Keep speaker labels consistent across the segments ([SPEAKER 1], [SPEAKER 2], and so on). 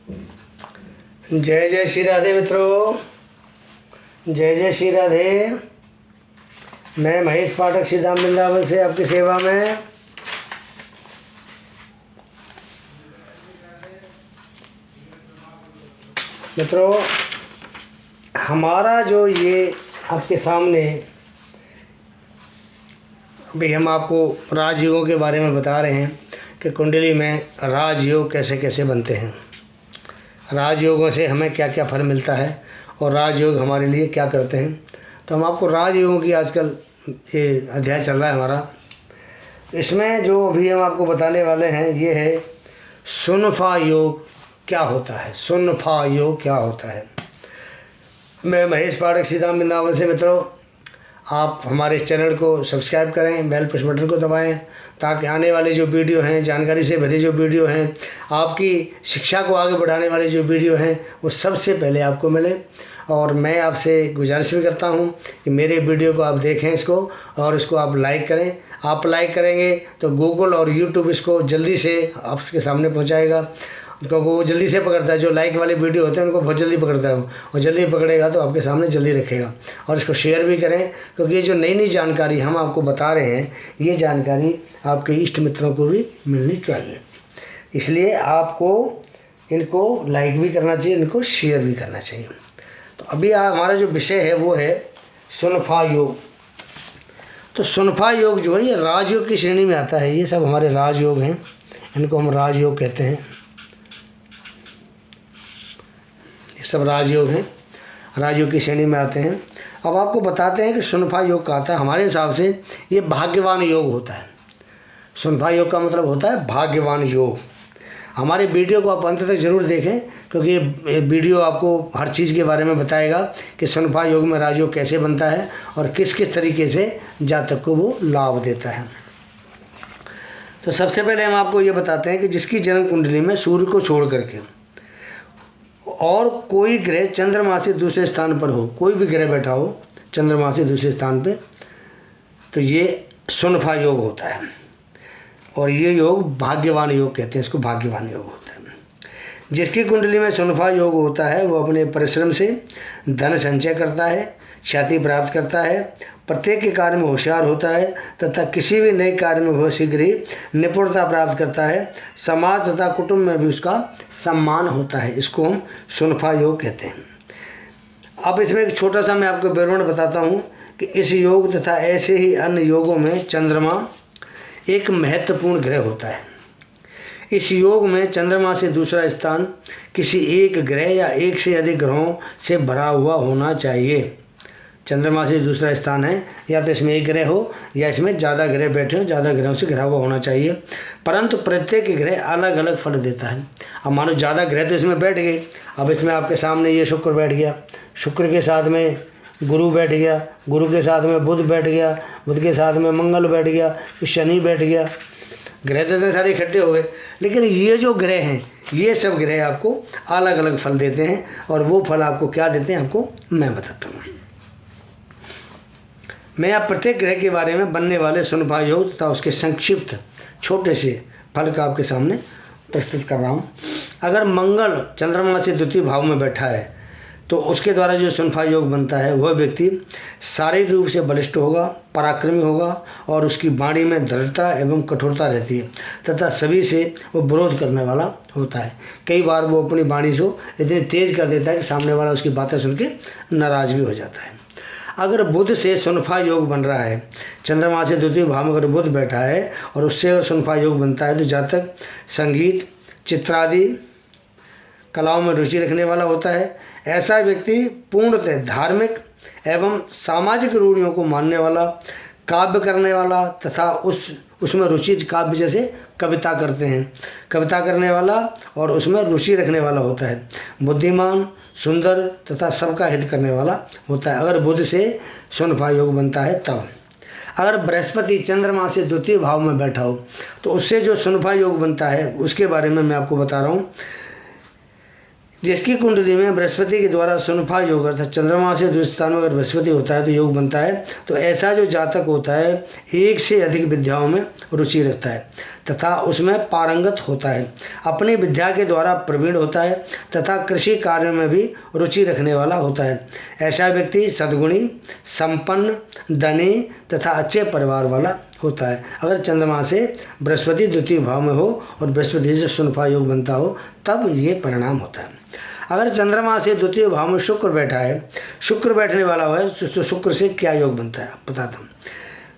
[SPEAKER 1] जय जय श्री राधे मित्रों, जय जय श्री राधे। मैं महेश पाठक श्रीधाम वृंदावन से आपकी सेवा में। मित्रों, हमारा जो ये आपके सामने अभी हम आपको राजयोगों के बारे में बता रहे हैं कि कुंडली में राजयोग कैसे कैसे बनते हैं, राजयोगों से हमें क्या क्या फल मिलता है और राजयोग हमारे लिए क्या करते हैं। तो हम आपको राजयोगों की आजकल ये अध्याय चल रहा है हमारा, इसमें जो अभी हम आपको बताने वाले हैं ये है सुनफा योग क्या होता है। सुनफा योग क्या होता है। मैं महेश पाठक श्रीधाम वृंदावन से। मित्रों, आप हमारे इस चैनल को सब्सक्राइब करें, बेल पुश बटन को दबाएं ताकि आने वाले जो वीडियो हैं, जानकारी से भरी जो वीडियो हैं, आपकी शिक्षा को आगे बढ़ाने वाले जो वीडियो हैं वो सबसे पहले आपको मिले। और मैं आपसे गुजारिश भी करता हूं कि मेरे वीडियो को आप देखें इसको और इसको आप लाइक करें। आप लाइक करेंगे तो गूगल और यूट्यूब इसको जल्दी से आपके सामने पहुँचाएगा, क्योंकि वो जल्दी से पकड़ता है। जो लाइक वाले वीडियो होते हैं उनको बहुत जल्दी पकड़ता है वो, और जल्दी पकड़ेगा तो आपके सामने जल्दी रखेगा। और इसको शेयर भी करें, क्योंकि ये जो नई नई जानकारी हम आपको बता रहे हैं ये जानकारी आपके इष्ट मित्रों को भी मिलनी चाहिए। इसलिए आपको इनको लाइक भी करना चाहिए, इनको शेयर भी करना चाहिए। तो अभी हमारा जो विषय है वो है सुनफा योग। तो सुनफा योग जो है ये राजयोग की श्रेणी में आता है। ये सब हमारे राजयोग हैं, इनको हम राजयोग कहते हैं। सब राजयोग हैं, राजयोग की श्रेणी में आते हैं। अब आपको बताते हैं कि सुनफा योग का आता है। हमारे हिसाब से ये भाग्यवान योग होता है। सुनफा योग का मतलब होता है भाग्यवान योग। हमारे वीडियो को आप अंत तक जरूर देखें, क्योंकि ये वीडियो आपको हर चीज़ के बारे में बताएगा कि सुनफा योग में राजयोग कैसे बनता है और किस किस तरीके से जातक को वो लाभ देता है। तो सबसे पहले हम आपको ये बताते हैं कि जिसकी जन्म कुंडली में सूर्य को छोड़ करके और कोई ग्रह चंद्रमा से दूसरे स्थान पर हो, कोई भी ग्रह बैठा हो चंद्रमा से दूसरे स्थान पे, तो ये सुनफा योग होता है। और ये योग भाग्यवान योग कहते हैं, इसको भाग्यवान योग होता है। जिसकी कुंडली में सुनफा योग होता है वो अपने परिश्रम से धन संचय करता है, ख्याति प्राप्त करता है, प्रत्येक कार्य में होशियार होता है तथा किसी भी नए कार्य में बहुत शीघ्र ही निपुणता प्राप्त करता है। समाज तथा कुटुंब में भी उसका सम्मान होता है। इसको हम सुनफा योग कहते हैं। अब इसमें एक छोटा सा मैं आपको विवरण बताता हूँ कि इस योग तथा ऐसे ही अन्य योगों में चंद्रमा एक महत्वपूर्ण ग्रह होता है। इस योग में चंद्रमा से दूसरा स्थान किसी एक ग्रह या एक से अधिक ग्रहों से भरा हुआ होना चाहिए। चंद्रमा से दूसरा स्थान है, या तो इसमें एक ग्रह हो या इसमें ज़्यादा ग्रह बैठे हो, ज़्यादा ग्रहों से घिरा हुआ होना चाहिए। परंतु प्रत्येक ग्रह अलग अलग फल देता है। अब मानो ज़्यादा ग्रह तो इसमें बैठ गए। अब इसमें आपके सामने ये शुक्र बैठ गया, शुक्र के साथ में गुरु बैठ गया, गुरु के साथ में बुध बैठ गया, बुध के साथ में मंगल बैठ गया, शनि बैठ गया। ग्रह तो इतने सारे इकट्ठे हो गए, लेकिन ये जो ग्रह हैं ये सब ग्रह आपको अलग अलग फल देते हैं। और वो फल आपको क्या देते हैं आपको मैं बताता हूँ। मैं आप प्रत्येक ग्रह के बारे में बनने वाले सुनफा योग तथा उसके संक्षिप्त छोटे से फल का आपके सामने प्रस्तुत कर रहा हूँ। अगर मंगल चंद्रमा से द्वितीय भाव में बैठा है तो उसके द्वारा जो सुनफा योग बनता है वह व्यक्ति शारीरिक रूप से बलिष्ठ होगा, पराक्रमी होगा और उसकी वाणी में दृढ़ता एवं कठोरता रहती है तथा सभी से वो विरोध करने वाला होता है। कई बार वो अपनी वाणी को इतनी तेज कर देता है कि सामने वाला उसकी बातें सुन के नाराज भी हो जाता है। अगर बुध से सुनफा योग बन रहा है, चंद्रमा से द्वितीय भाव में अगर बुध बैठा है और उससे अगर सुनफा योग बनता है तो जातक संगीत, चित्रादि कलाओं में रुचि रखने वाला होता है। ऐसा व्यक्ति पूर्णतः धार्मिक एवं सामाजिक रूढ़ियों को मानने वाला, काव्य करने वाला तथा उसमें रुचि, काव्य जैसे कविता करते हैं, कविता करने वाला और उसमें रुचि रखने वाला होता है। बुद्धिमान, सुंदर तथा सबका हित करने वाला होता है। अगर बुध से सुनफा योग बनता है तब। अगर बृहस्पति चंद्रमा से द्वितीय भाव में बैठा हो तो उससे जो सुनफा योग बनता है उसके बारे में मैं आपको बता रहा हूँ। जिसकी कुंडली में बृहस्पति के द्वारा सुनफा योग अर्थात चंद्रमा से दूसरे स्थान में अगर बृहस्पति होता है तो योग बनता है। तो ऐसा जो जातक होता है एक से अधिक विद्याओं में रुचि रखता है तथा उसमें पारंगत होता है, अपनी विद्या के द्वारा प्रवीण होता है तथा कृषि कार्य में भी रुचि रखने वाला होता है। ऐसा व्यक्ति सद्गुणी, संपन्न, धनी तथा अच्छे परिवार वाला होता है। अगर चंद्रमा से बृहस्पति द्वितीय भाव में हो और बृहस्पति से सुनफा योग बनता हो तब ये परिणाम होता है। अगर चंद्रमा से द्वितीय भाव में शुक्र बैठा है, शुक्र बैठने वाला है तो शुक्र से क्या योग बनता है बताता हूँ।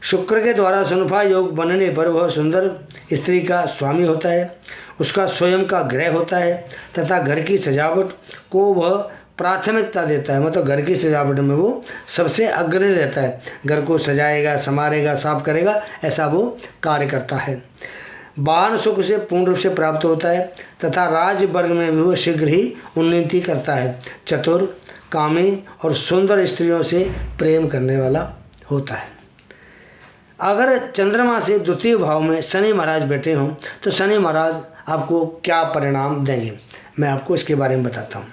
[SPEAKER 1] शुक्र के द्वारा सुनफा योग बनने पर वह सुंदर स्त्री का स्वामी होता है, उसका स्वयं का गृह होता है तथा घर की सजावट को वह प्राथमिकता देता है, मतलब घर की सजावट में वो सबसे अग्रणी रहता है। घर को सजाएगा, संवारेगा, साफ करेगा, ऐसा वो कार्य करता है। वाहन सुख से पूर्ण रूप से प्राप्त होता है तथा राज वर्ग में भी वो शीघ्र ही उन्नति करता है। चतुर, कामी और सुंदर स्त्रियों से प्रेम करने वाला होता है। अगर चंद्रमा से द्वितीय भाव में शनि महाराज बैठे हों तो शनि महाराज आपको क्या परिणाम देंगे, मैं आपको इसके बारे में बताता हूँ।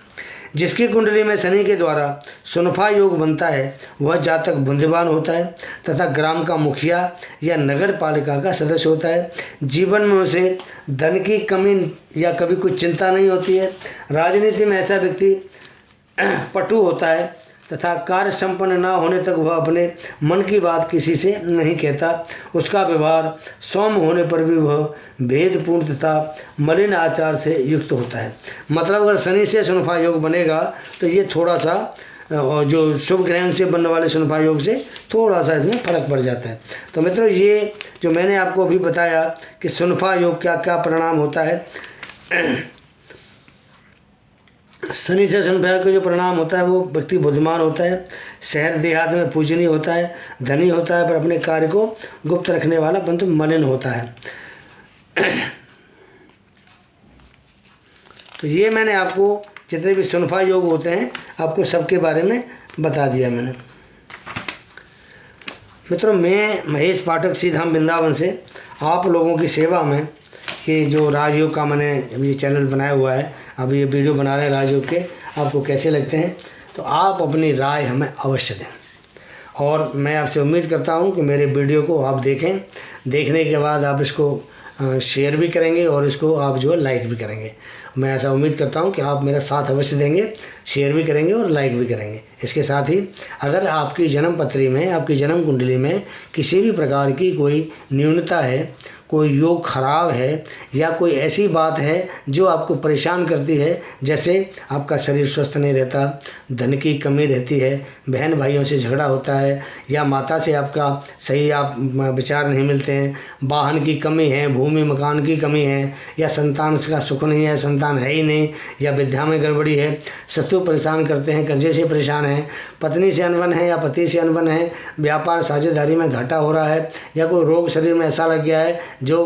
[SPEAKER 1] जिसकी कुंडली में शनि के द्वारा सुनफा योग बनता है वह जातक बुद्धिमान होता है तथा ग्राम का मुखिया या नगर पालिका का सदस्य होता है। जीवन में उसे धन की कमी या कभी कुछ चिंता नहीं होती है। राजनीति में ऐसा व्यक्ति पटु होता है तथा कार्य संपन्न न होने तक वह अपने मन की बात किसी से नहीं कहता। उसका व्यवहार सौम्य होने पर भी वह भेदपूर्ण तथा मलिन आचार से युक्त होता है। मतलब अगर शनि से सुनफा योग बनेगा तो ये थोड़ा सा जो शुभ ग्रहण से बनने वाले सुनफा योग से थोड़ा सा इसमें फर्क पड़ जाता है। तो मित्रों, ये जो मैंने आपको अभी बताया कि सुनफा योग क्या क्या परिणाम होता है, शनि से सुनफा का जो परिणाम होता है वो व्यक्ति बुद्धिमान होता है, शहर देहात में पूजनीय होता है, धनी होता है पर अपने कार्य को गुप्त रखने वाला परंतु मलिन होता है। तो ये मैंने आपको जितने भी सुनफा योग होते हैं आपको सबके बारे में बता दिया मैंने। मित्रों, मैं महेश पाठक श्रीधाम वृंदावन से आप लोगों की सेवा में कि जो राजयोग का मैंने ये चैनल बनाया हुआ है, अभी ये वीडियो बना रहे हैं राजयोग के, आपको कैसे लगते हैं तो आप अपनी राय हमें अवश्य दें। और मैं आपसे उम्मीद करता हूं कि मेरे वीडियो को आप देखें, देखने के बाद आप इसको शेयर भी करेंगे और इसको आप जो है लाइक भी करेंगे। मैं ऐसा उम्मीद करता हूं कि आप मेरा साथ अवश्य देंगे, शेयर भी करेंगे और लाइक भी करेंगे। इसके साथ ही अगर आपकी जन्म पत्री में, आपकी जन्म कुंडली में किसी भी प्रकार की कोई न्यूनता है, कोई योग खराब है या कोई ऐसी बात है जो आपको परेशान करती है, जैसे आपका शरीर स्वस्थ नहीं रहता, धन की कमी रहती है, बहन भाइयों से झगड़ा होता है या माता से आपका सही आप विचार नहीं मिलते हैं, वाहन की कमी है, भूमि मकान की कमी है या संतान का सुख नहीं है, संतान है ही नहीं या विद्या में गड़बड़ी है, शत्रु परेशान करते हैं, कर्जे से परेशान हैं, पत्नी से अनबन है या पति से अनबन है, व्यापार साझेदारी में घाटा हो रहा है या कोई रोग शरीर में ऐसा लग गया है जो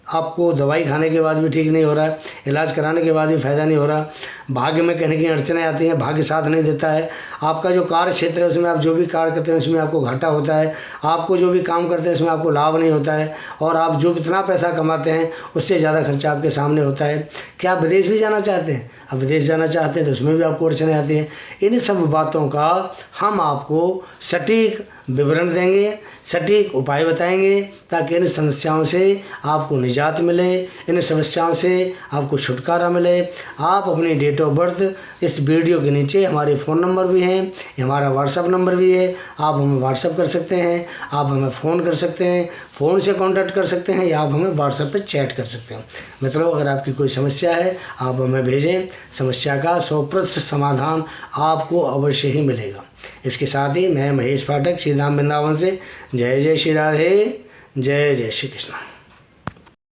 [SPEAKER 1] आपको दवाई खाने के बाद भी ठीक नहीं हो रहा है, इलाज कराने के बाद भी फ़ायदा नहीं हो रहा, भाग्य में कहीं अड़चनें आती हैं, भाग्य साथ नहीं देता है, आपका जो कार्य क्षेत्र है उसमें आप जो भी कार्य करते हैं उसमें आपको घाटा होता है, आपको जो भी काम करते हैं उसमें आपको लाभ नहीं होता है और आप जो इतना पैसा कमाते हैं उससे ज़्यादा खर्चा आपके सामने होता है। क्या आप विदेश भी जाना चाहते हैं? अब विदेश जाना चाहते हैं तो उसमें भी आपको अड़चनें आती हैं। इन सब बातों का हम आपको सटीक विवरण देंगे, सटीक उपाय बताएंगे ताकि इन समस्याओं से आपको निजात मिले, इन समस्याओं से आपको छुटकारा मिले। आप अपनी डेट ऑफ बर्थ इस वीडियो के नीचे हमारे फ़ोन नंबर भी हैं, हमारा व्हाट्सअप नंबर भी है, आप हमें व्हाट्सअप कर सकते हैं, आप हमें फ़ोन कर सकते हैं, फ़ोन से कांटेक्ट कर सकते हैं या आप हमें व्हाट्सएप पे चैट कर सकते हैं। मित्रों, अगर आपकी कोई समस्या है आप हमें भेजें, समस्या का 100% समाधान आपको अवश्य ही मिलेगा। इसके साथ ही मैं महेश पाठक श्रीधाम वृंदावन से जय जय श्री राधे, जय जय श्री कृष्ण।